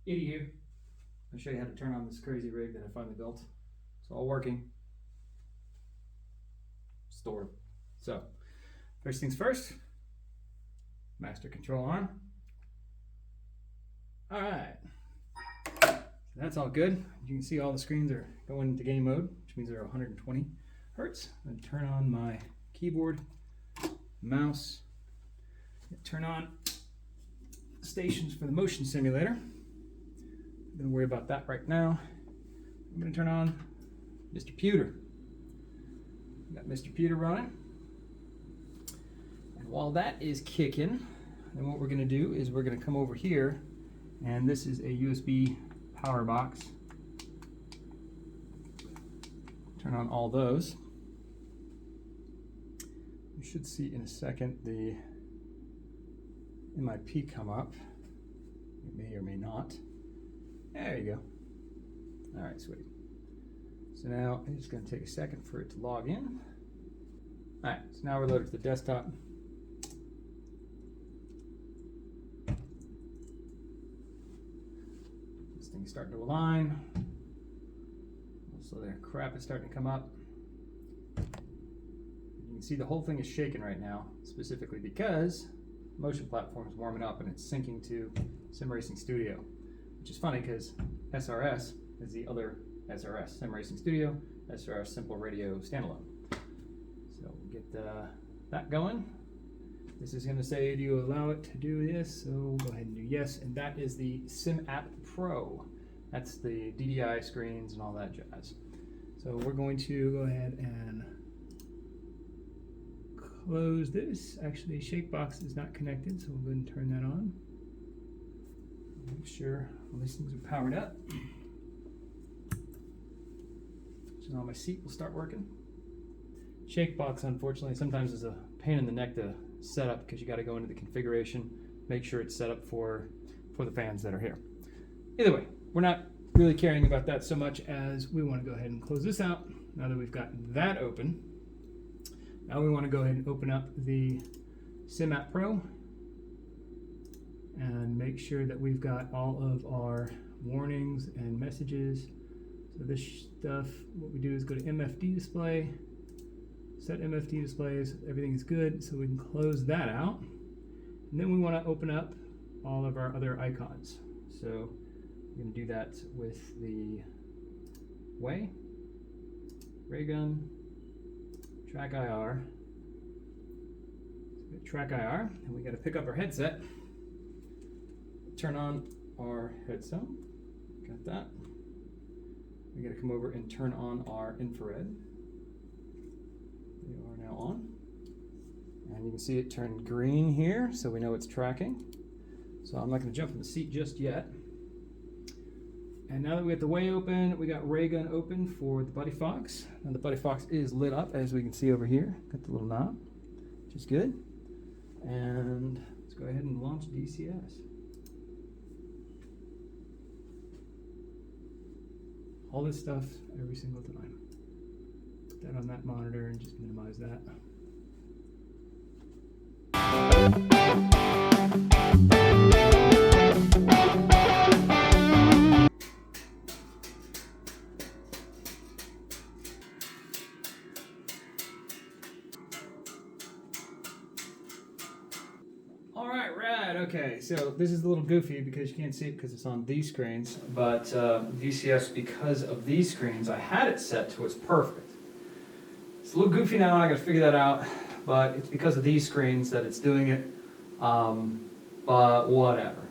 Edie here. I'll show you how to turn on this crazy rig that I finally built. It's all working. Stored. So, first things first, master control on. Alright. So that's all good. You can see all the screens are going into game mode, which means they're 120 hertz. I'm going to turn on my keyboard, mouse, turn on stations for the motion simulator. I'm going to worry about that right now. I'm going to turn on Mr. Pewter. Got Mr. Pewter running. And while that is kicking, then what we're going to do is we're going to come over here, and this is a USB power box. Turn on all those. You should see in a second the MIP come up. It may or may not. There you go. Alright, sweet. So now it's just going to take a second for it to log in. Alright, so now we're loaded to the desktop. This thing's starting to align. So their crap is starting to come up. You can see the whole thing is shaking right now, specifically because motion platform is warming up and it's syncing to Sim Racing Studio. Which is funny because SRS is the other SRS, Sim Racing Studio, SRS Simple Radio Standalone. So we'll get that going. This is going to say, do you allow it to do this? So we'll go ahead and do yes. And that is the Sim App Pro. That's the DDI screens and all that jazz. So we're going to go ahead and close this. Actually, Shakebox is not connected, so we'll go ahead and turn that on. Make sure all these things are powered up. So now my seat will start working. Shakebox, unfortunately, sometimes is a pain in the neck to set up because you got to go into the configuration, make sure it's set up for the fans that are here. Either way, we're not really caring about that so much as we want to go ahead and close this out. Now that we've got that open, now we want to go ahead and open up the Sim App Pro and make sure that we've got all of our warnings and messages. So this stuff, what we do is go to MFD display, set MFD displays, everything is good, so we can close that out. And then we want to open up all of our other icons. So we're going to do that with the ray gun, track IR. So we got track IR, and we got to pick up our headset. Turn on our headset. Got that. We got to come over and turn on our infrared. They are now on. And you can see it turn green here, so we know it's tracking. So I'm not going to jump in the seat just yet. And now that we got the way open, we got ray gun open for the Buddy Fox. Now the Buddy Fox is lit up, as we can see over here. Got the little knob, which is good. And let's go ahead and launch DCS. All this stuff every single time. Put that on that monitor and just minimize that. Alright, rad. Okay, so this is a little goofy because you can't see it because it's on these screens, but DCS, because of these screens, I had it set to its perfect. It's a little goofy now, I gotta figure that out, but it's because of these screens that it's doing it, but whatever.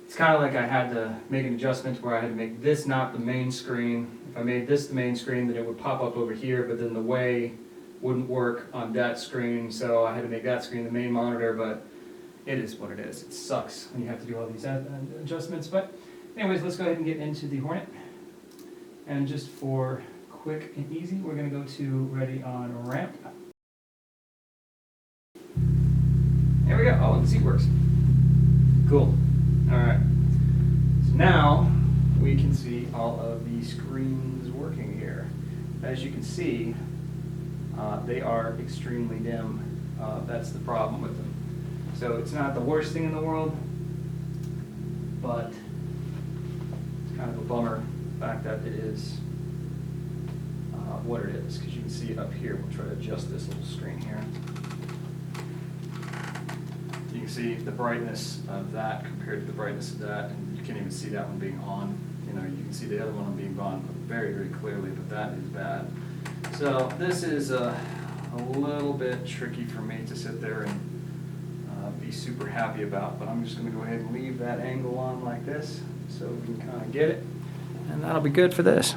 It's kind of like I had to make an adjustment where I had to make this not the main screen. If I made this the main screen, then it would pop up over here, but then the way wouldn't work on that screen, so I had to make that screen the main monitor, but it is what it is. It sucks when you have to do all these adjustments, but anyways, let's go ahead and get into the Hornet. And just for quick and easy, we're going to go to ready on ramp. There we go. Oh, the seat works. Cool. Alright. So now we can see all of the screens working here. As you can see, they are extremely dim. That's the problem with them. So it's not the worst thing in the world, but see up here, we'll try to adjust this little screen here. You can see the brightness of that compared to the brightness of that, and you can't even see that one being on. You know, you can see the other one being on very, very clearly, but that is bad. So this is a little bit tricky for me to sit there and be super happy about, but I'm just going to go ahead and leave that angle on like this so we can kind of get it, and that'll be good for this.